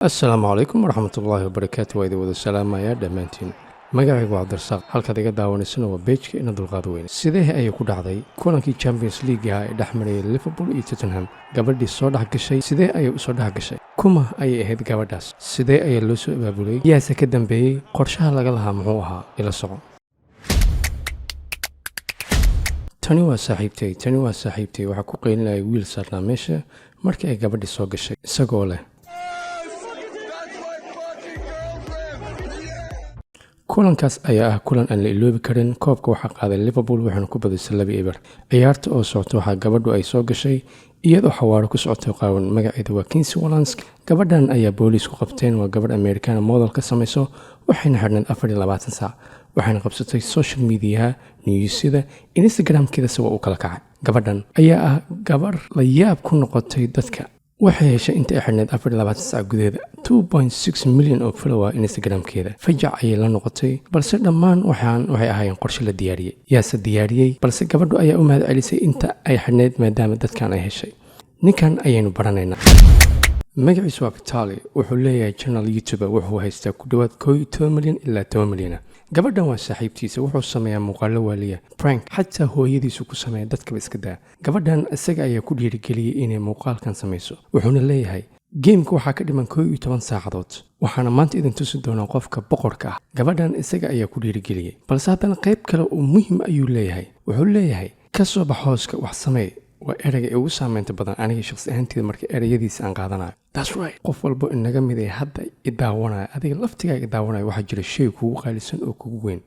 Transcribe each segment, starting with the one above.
السلام عليكم ورحمة الله وبركاته وإذا وذا السلام يا دمانتين magacaygu waa Darsaaq halkaad iga daawanaysan waa page-ka ina dulqaad weyn sidee ayay ku dhacday kulankii Champions League ee dhexmaray Liverpool iyo Tottenham gabadhii soo dhax gashay sidee ayay u soo dhax gashay kuma ayay ahayd gabadhaas sidee ayay loo soo abaabulay yaasa ka dambeeyay qorshaha laga lahaa muxuu ahaa ila soco tani waa saaxiibtay waxa ku qeynilay wiil saarnaa meesha markii ay gabadhii soo gashay isagoo leh kulankaas ayaa ah kulan aan la iloobi karin koobka waxa qaaday Liverpool waxaana ku badisay 2-0 ciyaarta oo socota waxa gabadhu ay soo gashay iyadoo xawaaro ku socotay qaawan magaceedu waa Walensky gabadhan ayaa booliisku qabteen waa gabadh American model ka samayso waxayna xirneen 24 saac waxayna qabsatay social media newsida Instagram-keeda sawa u kala kacay gabadhan ayaa ah gabar la yaab ku noqotay dadka waxay heshay inta ay xirneed 24 saac gudaheeda 2.6 milyan oo follower Instagram-keeda fajac ayay la noqotay balse dhammaan waxay ahaayeen qorshe la diyaariyay yaase diyaariyay balse gabadhu ayaa u mahad celisay inta ay xirneed maadaama dadkan ay heshay ninkan ayaynu baranaynaa magaciisu waa Vitali wuxuu leeyahay channel YouTube wuxuu haystaa ku dhawaad 12 milyan ilaa 10 milyan gabadhan waa saaxiibtiisa wuxuu sameeyaa muuqaalo waaliya prank xataa hooyadiisu ku sameeya dadka iska daa gabadhan isaga ayaa ku dhiirigeliyay inay muuqaalkan samayso wuxuuna leeyahay geemka waxaa ka dhiman 12 saacadood waxaana maanta idin tusi doonaa qofka boqorka ah gabadhan isaga ayaa ku dhiirigeliyay balse haddana qayb kale oo muhiim ayuu leeyahay wuxuu leeyahay ka soo bax hooska wax samee waa erayga ugu saameynta badan aniga shakhsi ahaanteeda marka erayadiisa aan qaadanayo that's right qof walba inaga mid ah hadda idaawanaya adiga laftigaaga idaawanaya waxaa jira shay kugu qaalisan oo kugu weyn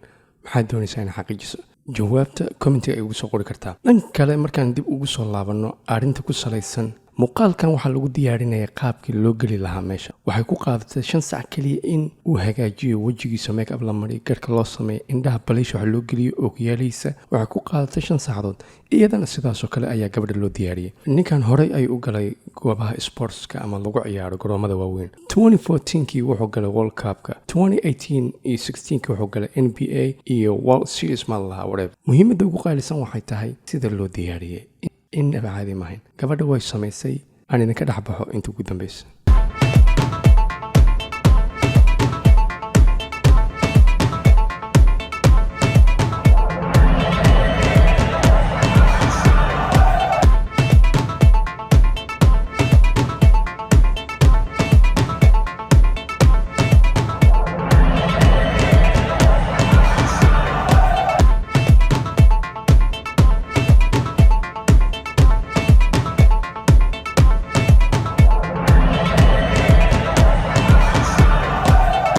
maxaad doonaysaa inaad xaqiijiso jawaabta commentiga ay ugu soo qori kartaa dhan kale markaan dib ugu soo laabanno arrinta ku salaysan muuqaalkan waxaa lagu diyaarinaya qaabkii loo geli lahaa meesha waxay ku qaadatay 5 saac kaliya in uu hagaajiyo wajigiisa make up la mariyo garka loo sameeyo indhaha balish waxa loo geliyo ookiyaalihiisa waxay ku qaadatay 5 saacadood iyadana sidaasoo kale ayaa gabadha loo diyaariyay ninkan horey ayuu u galay goobaha sportska ama lagu ciyaaro garoomada waaweyn 2014kii wuxuu galay World Cup-ka 2018 iyo 16kii wuxuu galay NBA iyo World Series ma laha whatever muhiimadda ugu qaalisan waxay tahay sida loo diyaariyay in caadi maahan gabadha way samaysay aan idinka dhaxbaxo inta ugu dambeysay